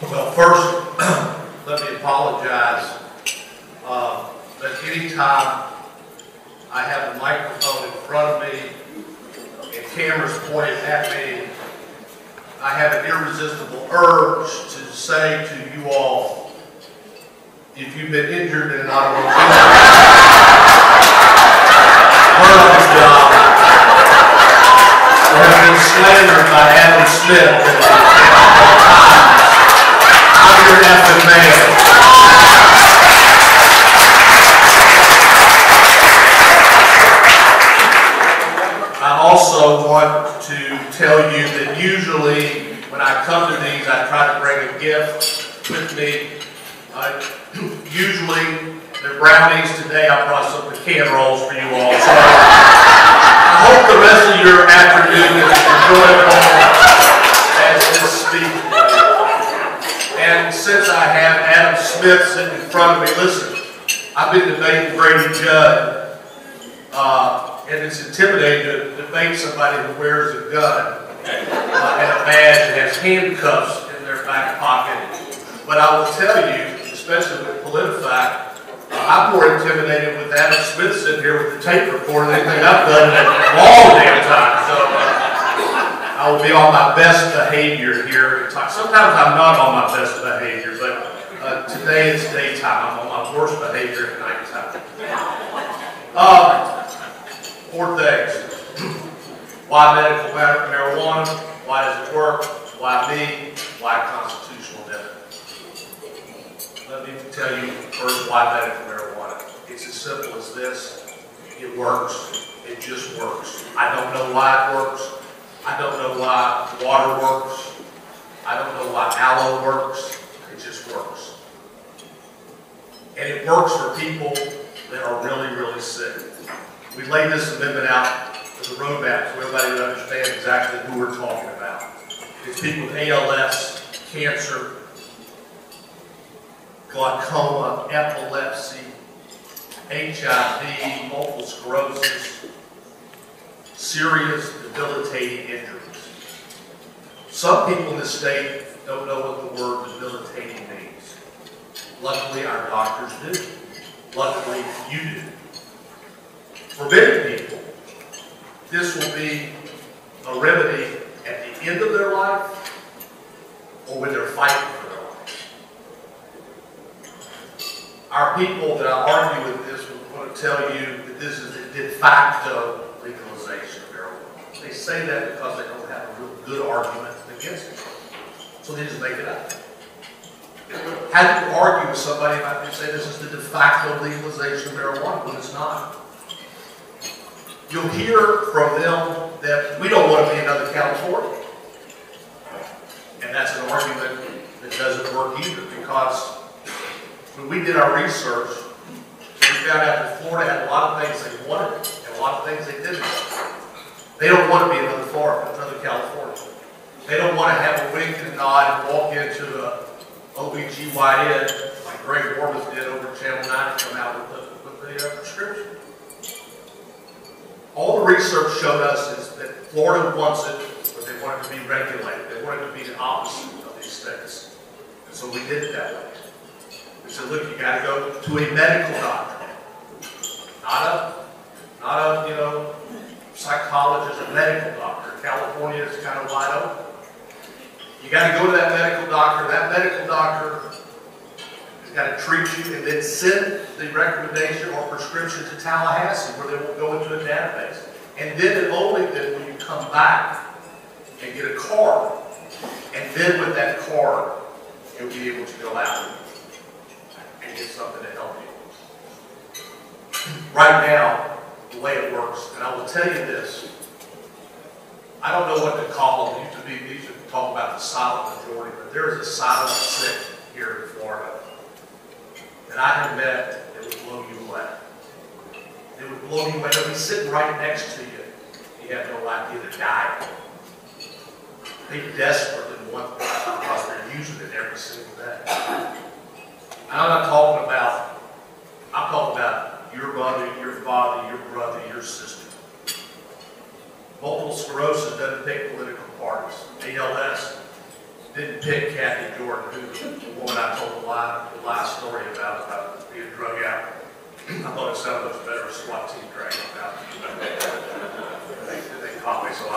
Well, first, let me apologize that any time I have a microphone in front of me and cameras pointed at me, I have an irresistible urge to say to you all, if you've been injured in an automobile, hurt on the job, or have been slandered by Adam Smith at all times, I'm your effing man. I also want to tell you that usually when I come to these, I try to bring a gift with me. Usually they're brownies. Today I brought some pecan rolls for you all. So I hope the rest of your afternoon is enjoyable as this speech. And since I have Adam Smith sitting in front of me, listen, I've been debating Brady Judd. And it's intimidating to debate somebody who wears a gun and a badge and has handcuffs in their back pocket. But I will tell you, especially with PolitiFact, I'm more intimidated with Adam Smith sitting here with the tape recorder than anything I've done in a long damn time. So I will be on my best behavior here. Sometimes I'm not on my best behavior, but today is daytime. I'm on my worst behavior at nighttime. 4 things. Why medical marijuana? Why does it work? Why me? Why constitutional amendment? Let me tell you first why medical marijuana. It's as simple as this. It works. It just works. I don't know why it works. I don't know why water works. I don't know why aloe works. It just works. And it works for people that are really, really sick. We laid this amendment out as a roadmap so everybody would understand exactly who we're talking about. It's people with ALS, cancer, glaucoma, epilepsy, HIV, multiple sclerosis, serious debilitating injuries. Some people in this state don't know what the word debilitating means. Luckily, our doctors do. Luckily, you do. For many people, this will be a remedy at the end of their life or when they're fighting for their life. Our people that I argue with this will want to tell you that this is the de facto legalization of marijuana. They say that because they don't have a real good argument against it. So they just make it up. How do you argue with somebody about they say this is the de facto legalization of marijuana when it's not? You'll hear from them that we don't want to be another California. And that's an argument that doesn't work either, because when we did our research, we found out that Florida had a lot of things they wanted and a lot of things they didn't. They don't want to be another Florida, another California. They don't want to have a wink and a nod and walk into a OBGYN like Greg Warmith did over Channel 9 and come out with the prescription. All the research showed us is that Florida wants it, but they want it to be regulated. They want it to be the opposite of these states. And so we did it that way. We said, look, you got to go to a medical doctor. Not a psychologist, a medical doctor. California is kind of wide open. You got to go to that medical doctor. That medical doctor has got to treat you and then send the recommendation or prescription to Tallahassee, where they will go into a database. And then and only then will you come back and get a card. And then with that card, you'll be able to go out and get something to help you. Right now, the way it works, and I will tell you this, I don't know what to call them. We used to talk about the silent majority, but there is a silent sick here in Florida that I have met that would blow you away. It would blow you away. They'll be sitting right next to you. You have no idea they're dying. They desperately want this because they're using it every single day. And I'm talking about your mother, your father, your brother, your sister. sclerosis doesn't pick political parties. ALS didn't pick Kathy Jordan, who the woman I told the lie story about being drug out. I thought it sounded much better, SWAT team dragging out. They caught me, so I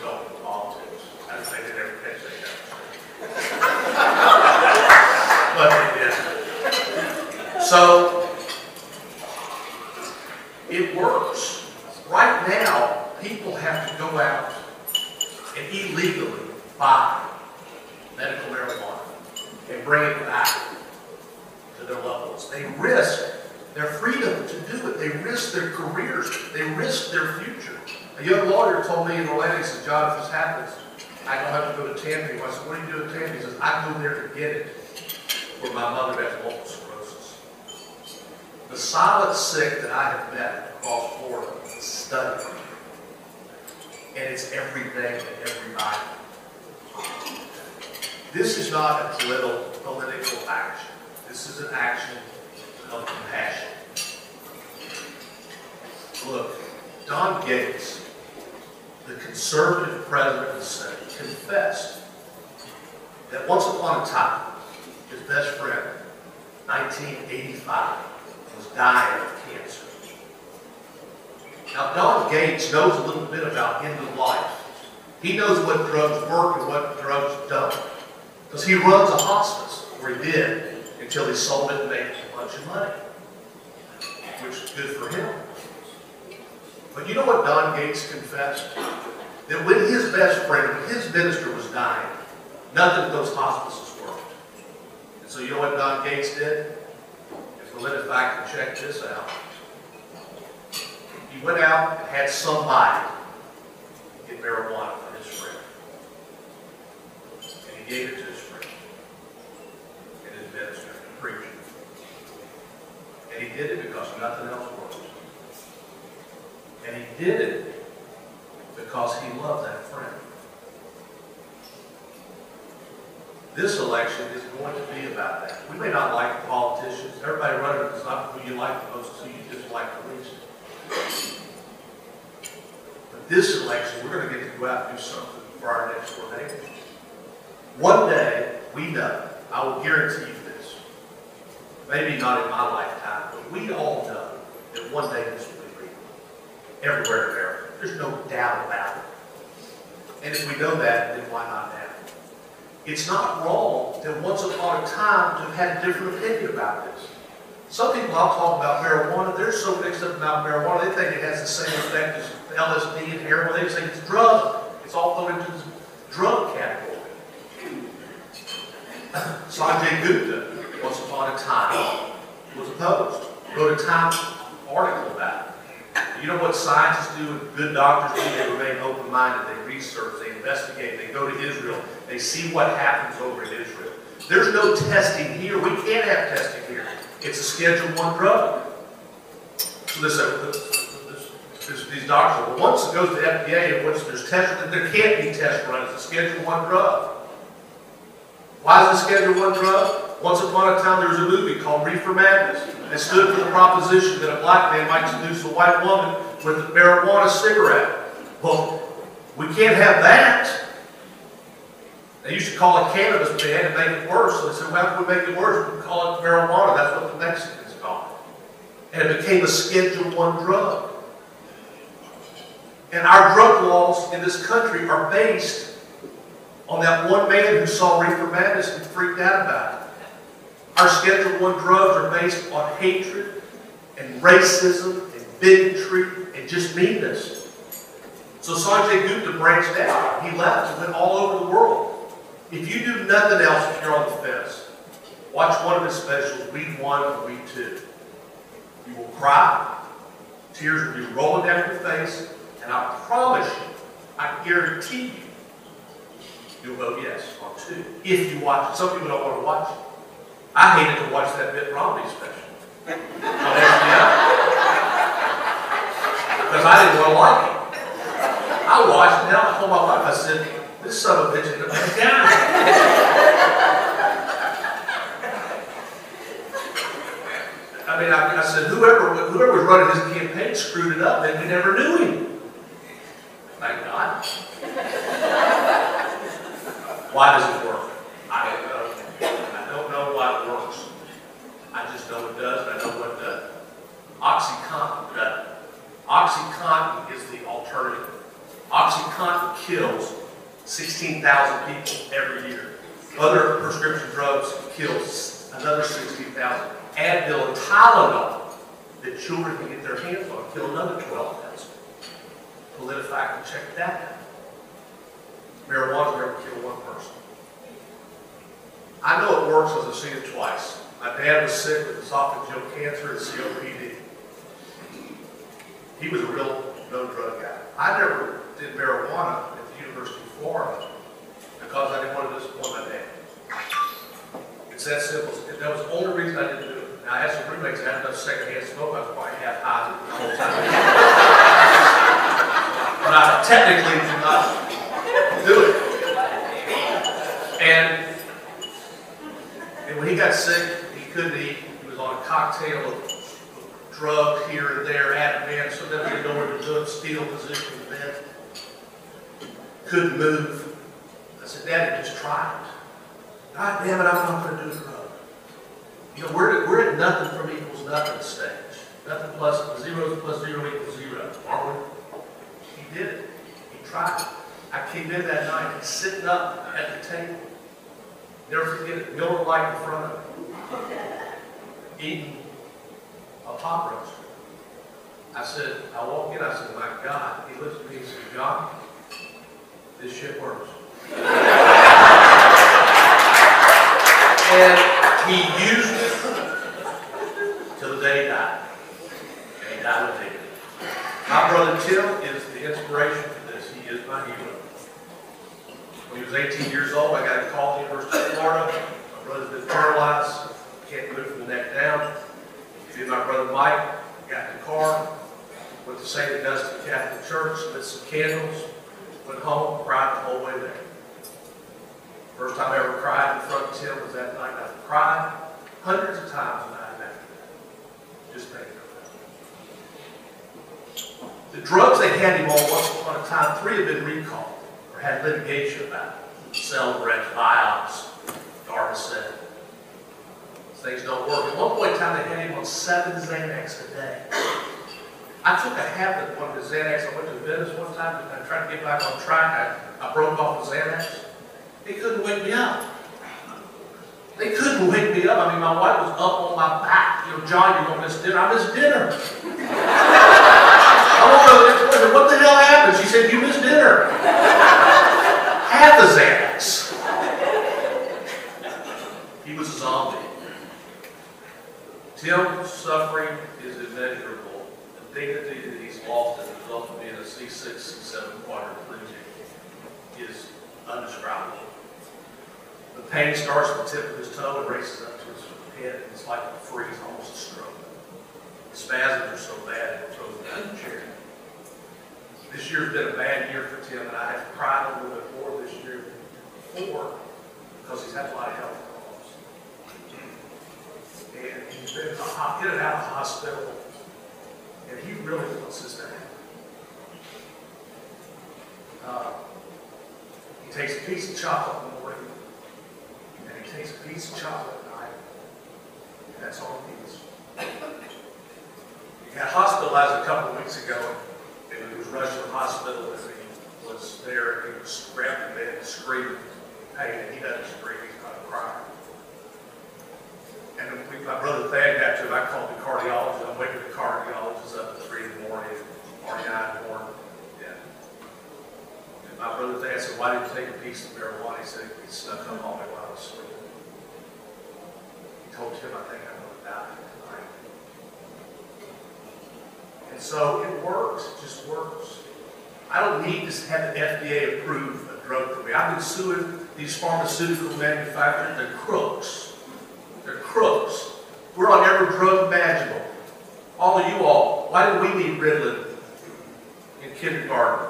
don't in politics. I didn't think they'd ever catch me. But they did. So, it works. Right now, people have to go out and illegally buy medical marijuana and bring it back to their loved ones. They risk their freedom to do it. They risk their careers. They risk their future. A young lawyer told me in Atlanta, he said, John, if this happens, I don't have to go to Tampa. I said, what do you do at Tampa? He says, I go there to get it where my mother has multiple sclerosis. The silent sick that I have met across Florida study. And it's everything and everybody. This is not a political action. This is an action of compassion. Look, Don Gates, the conservative president of the Senate, confessed that once upon a time, his best friend, 1985, was dying of cancer. Now, Don Gates knows a little bit about end of life. He knows what drugs work and what drugs don't. Because he runs a hospice, or he did, until he sold it and made a bunch of money. Which is good for him. But you know what Don Gates confessed? That when his best friend, when his minister was dying, nothing of those hospices worked. And so you know what Don Gates did? If we'll let us back and check this out. He went out and had somebody get marijuana for his friend. And he gave it to his friend. And his minister, the preacher. And he did it because nothing else worked. And he did it because he loved that friend. This election is going to be about that. We may not like the politicians. Everybody running is not who you like the most, who you dislike the least. But this election, we're going to get to go out and do something for our next door neighbors. One day, we know, I will guarantee you this, maybe not in my lifetime, but we all know that one day this will be real. Everywhere in America. There's no doubt about it. And if we know that, then why not now? It's not wrong that once upon a time to have had a different opinion about this. Some people I'll talk about marijuana, they're so mixed up about marijuana, they think it has the same effect as LSD and heroin. They think it's a drug. It's all thrown into the drug category. Sanjay Gupta, once upon a time, was opposed. Wrote a Time article about it. You know what scientists do and good doctors do? They remain open-minded. They research, they investigate, they go to Israel. They see what happens over in Israel. There's no testing here. We can't have testing here. It's a Schedule I drug. So these doctors, well, once it goes to FDA and once there's tests, there can't be test runs. It's a Schedule I drug. Why is it a Schedule I drug? Once upon a time there was a movie called Reefer Madness. It stood for the proposition that a black man might seduce a white woman with a marijuana cigarette. Well, we can't have that. They used to call it cannabis, but they had to make it worse. So they said, well, how can we make it worse? We call it marijuana. That's what the Mexicans call it. And it became a Schedule I drug. And our drug laws in this country are based on that one man who saw Reefer Madness and freaked out about it. Our Schedule I drugs are based on hatred and racism and bigotry and just meanness. So Sanjay Gupta branched out. He left and went all over the world. If you do nothing else if you're on the fence, watch one of his specials, Weed 1 or Weed 2. You will cry. Tears will be rolling down your face. And I promise you, I guarantee you, you'll vote yes on 2. If you watch it. Some people don't want to watch it. I hated to watch that Mitt Romney special on HBO. Because I didn't want to like it. I watched it, and I told my wife, I said, this son of a bitch is going to be down. I mean, I said, whoever was running his campaign screwed it up, and we never knew him. Thank God. Why does it work? I don't know. I don't know why it works. I just know it does, and I know what it does. OxyContin does. OxyContin is the alternative. OxyContin kills 16,000 people every year. Other prescription drugs kill another 16,000. Advil and Tylenol that children can get their hands on kill another 12,000. PolitiFact can check that out. Marijuana never killed one person. I know it works because I've seen it twice. My dad was sick with esophageal cancer and COPD. He was a real no-drug guy. I never did marijuana at the University of Florida because I didn't want to disappoint my dad. It's that simple. That was the only reason I didn't do it. Now, I had some roommates that had enough secondhand smoke. I was probably half high the whole time. But I technically did not do it. And when he got sick, he couldn't eat. He was on a cocktail of drugs here and there, Ativan, so then he didn't know where to do it, steal position in bed. Couldn't move. I said, Daddy, just try it. God damn it, I'm not going to do a drug. You know, we're at nothing from equals nothing stage. Nothing plus zero equals zero, aren't we? He did it. He tried it. I came in that night, he's sitting up at the table. Never forget it, Miller Lite in front of him, eating a pot roast. I said, I walked in, I said, my God. He looked at me and said, John, this shit works. And he used it till the day he died. And he died with it. My brother Tim is the inspiration for this. He is my hero. When he was 18 years old, I got a call to the University of Florida. My brother's been paralyzed. Can't move from the neck down. Me and my brother Mike got in the car, went to St. Augustine Catholic Church, lit some candles, went home, cried the whole way there. First time I ever cried in front of Tim was that night. I've cried hundreds of times the night after that. Just thinking of that. The drugs they had him on once upon a time, 3 had been recalled or had litigation about it. Celebrex, Vioxx, Darvocet. Things don't work. At one point in time, they had him on 7 Xanax a day. I took a habit of one of the Xanax. I went to Venice one time and I tried to get back on track. I broke off the Xanax. They couldn't wake me up. They couldn't wake me up. I mean, my wife was up on my back. You know, John, you're going to miss dinner. I missed dinner. I woke up and said, what the hell happened? She said, you missed dinner. Half the Xanax. He was a zombie. Tim's suffering is immeasurable. The dignity that he's lost as a result of being a C6, C7 quadriplegic is undescribable. The pain starts at the tip of his toe and races up to his head. It's like a freeze, almost a stroke. The spasms are so bad it throws him down the chair. This year's been a bad year for Tim, and I have cried a little bit more this year than before because he's had a lot of health problems. And he's been in and out of the hospital, and he really wants this to happen. He takes a piece of chocolate in the morning, and he takes a piece of chocolate at night, and that's all he eats. He got hospitalized a couple of weeks ago, and he was rushed to the hospital, and he was there, and he was grabbing the bed and screaming in pain, and he doesn't scream, he's not a crier. And my brother Thad got to him. I called the cardiologist. I'm waking the cardiologist up at 3 in the morning, REI in the morning. And my brother Thad said, why did you take a piece of marijuana? He said, it snuck up on me while I was sleeping. He told Tim, I think I'm going to die tonight. And so it works. It just works. I don't need to have the FDA approve a drug for me. I've been suing these pharmaceutical manufacturers. They're crooks. They're crooks. We're on every drug imaginable. All of you all. Why did we need Ritalin in kindergarten?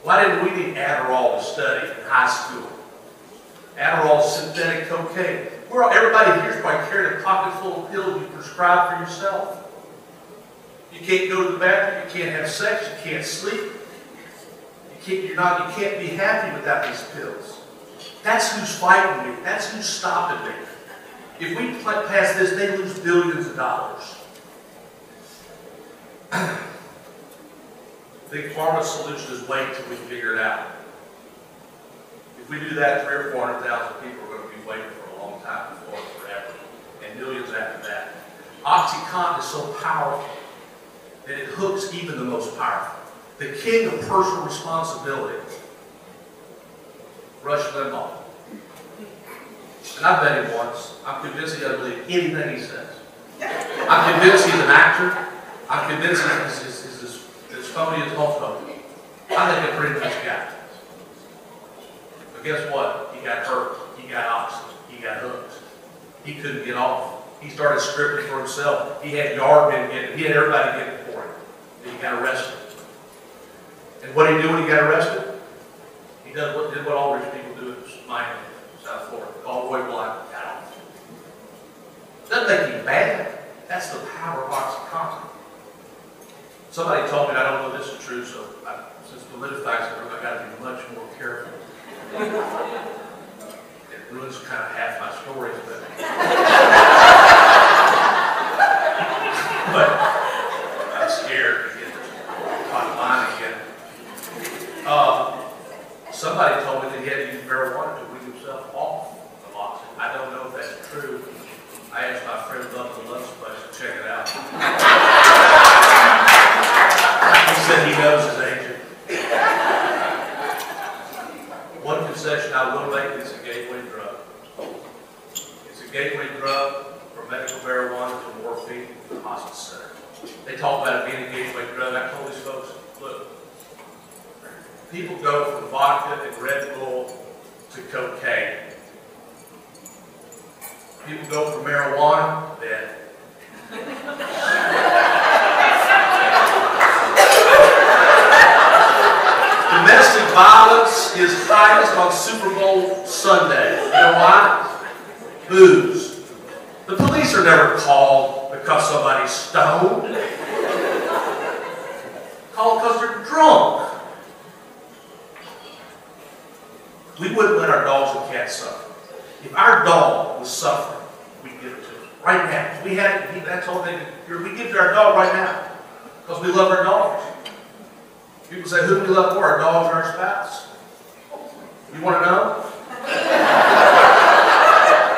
Why didn't we need Adderall to study in high school? Adderall is synthetic cocaine. Everybody here's probably carrying a pocket full of pills you prescribe for yourself. You can't go to the bathroom. You can't have sex. You can't sleep. You You can't be happy without these pills. That's who's fighting me. That's who's stopping me. If we pass this, they lose billions of dollars. Big Pharma's solution is wait till we figure it out. If we do that, 300,000 or 400,000 people are going to be waiting for a long time before forever, and millions after that. OxyContin is so powerful that it hooks even the most powerful. The king of personal responsibility, Rush Limbaugh. And I met him once. I'm convinced he doesn't believe anything he says. I'm convinced he's an actor. I'm convinced he's as phony as phony. I think a pretty nice guy. But guess what? He got hurt. He got oxygen. He got hooked. He couldn't get off. He started stripping for himself. He had yard men getting it. He had everybody getting it for him. And he got arrested. And what did he do when he got arrested? He did what all rich people do in Miami, South Florida. All the way blind. Got off. Doesn't make him bad. That's the power of OxyContin. Somebody told me, and I don't know if this is true, so since politicizing, I've got to be much more careful. It ruins kind of half my stories, but I'm scared to get on line again. Somebody told me that he had to use marijuana to wean himself off of oxygen. I don't know if that's true. I asked my friend up at the lunch place to check it out. He said he knows his agent. One concession I will make is a gateway drug. It's a gateway drug from medical marijuana to morphine to the hospice center. They talk about it being a gateway drug. I told these folks, look, people go from vodka and Red Bull to cocaine. People go from marijuana, then. Domestic violence is highest on Super Bowl Sunday. You know why? Booze. The police are never called because somebody's stoned. Called because they're drunk. We wouldn't let our dogs and cats suffer. If our dog was suffering, we'd give it to him right now. If we had, that's all they we give to our dog right now because we love our dogs. People say, who do we love more, our dogs or our spouse? You want to know?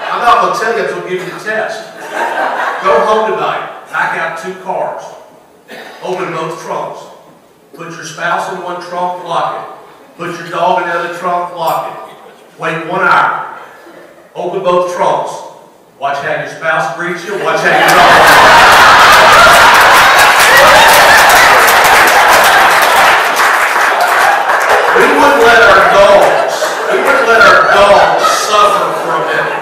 I'm not going to tell you, I'm going to give you the test. Go home tonight, back out 2 cars, open both trunks, put your spouse in one trunk, lock it. Put your dog in the other trunk, lock it. Wait 1 hour. Open both trunks. Watch how your spouse greets you, watch how your dog. We wouldn't let our dogs suffer for a minute.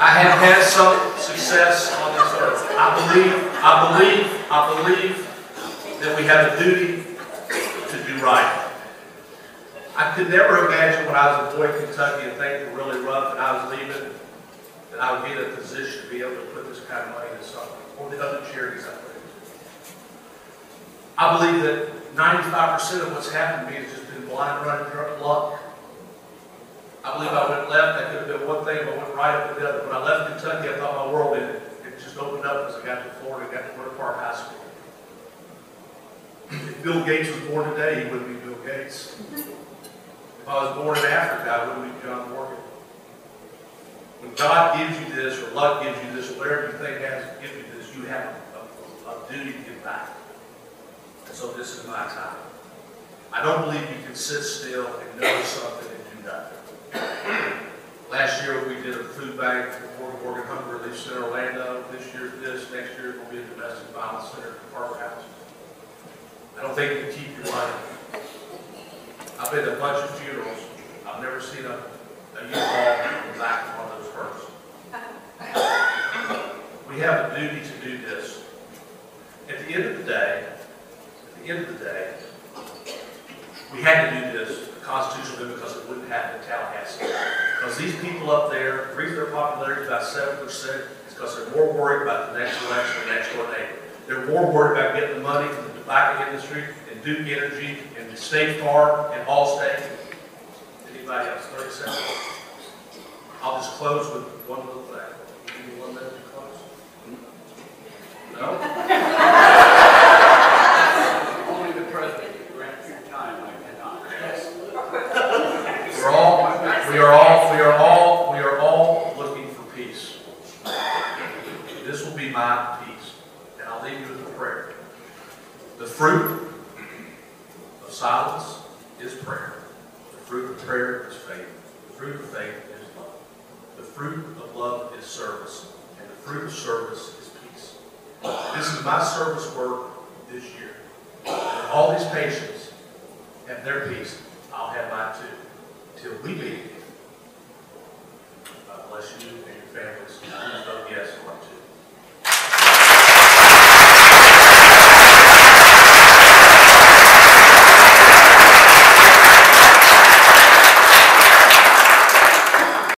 I have had some success on this earth. I believe that we have a duty to do right. I could never imagine when I was a boy in Kentucky and things were really rough and I was leaving, that I would be in a position to be able to put this kind of money into something, or the other charities I put into. I believe that 95% of what's happened to me has just been blind running luck. I believe I went left, that could have been one thing, but I went right up the other. When I left Kentucky, I thought my world ended. It just opened up as I got to Florida and got to Winter Park High School. If Bill Gates was born today, he wouldn't be Bill Gates. If I was born in Africa, I wouldn't be John Morgan. When God gives you this, or luck gives you this, or whatever you think has given you this, you have a duty to give back. And so this is my time. I don't believe you can sit still and know something and do nothing. Last year we did a food bank for Morgan Hunger Relief Center Orlando. This year's this. Next year will be a domestic violence center at the Park House. I don't think you can keep your money. I've been to a bunch of funerals. I've never seen a U-Haul in the back of one of those hearses. We have a duty to do this. At the end of the day, we had to do this, the Constitutional Amendment, because it wouldn't happen in Tallahassee. Because these people up there, the reason their popularity is about 7% is because they're more worried about the next election than the next door neighbor. They're more worried about getting the money from the tobacco industry and Duke Energy, and State Farm, and Allstate. Anybody else? 30 seconds. I'll just close with one little thing. Give me 1 minute to close. No? Only the president can grant your time, I cannot. Yes. We are all looking for peace. This will be my peace. And I'll leave you with a prayer. The fruit of silence is prayer. The fruit of prayer is faith. The fruit of faith is love. The fruit of love is service. And the fruit of service is peace. This is my service work this year. And all these patients have their peace. I'll have mine too. Till we meet again. God bless you and your family.